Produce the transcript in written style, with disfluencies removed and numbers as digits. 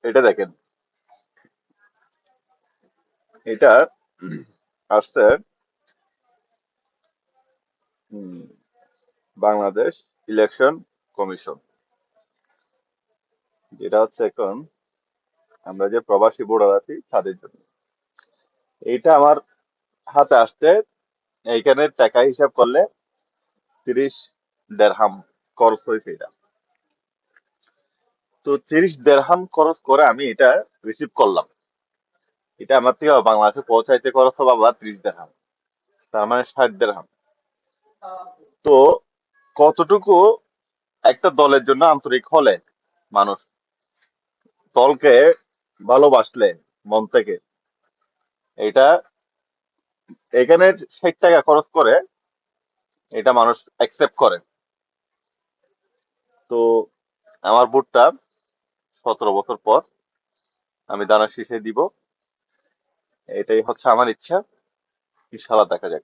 এটা দেখেন, এটা আসছে হুম, বাংলাদেশ ইলেকশন কমিশন, যেটা হচ্ছে এখন আমরা যে প্রবাসী ভোটার আছি তাদের জন্য। এইটা আমার হাতে আসতে এইখানে টাকা হিসাব করলে 30 দেরহাম খরচ হয়েছে এটা। তো 30 দেরহাম খরচ করে আমি এটা রিসিভ করলাম। এটা আমার থেকে বাংলাদেশে পৌঁছাইতে খরচ হবে আবার 30 দেরহাম, তার মানে 60 দেরহাম। তো কতটুকু একটা দলের জন্য আন্তরিক হলে মানুষ দলকে ভালোবাসলে মন থেকে, এটা এখানে 60 টাকা খরচ করে এটা মানুষ অ্যাকসেপ্ট করে। তো আমার ভোটটা 17 বছর পর আমি দানা শীষে দিব, এটাই হচ্ছে আমার ইচ্ছা। ইনশাল্লাহ দেখা যাক।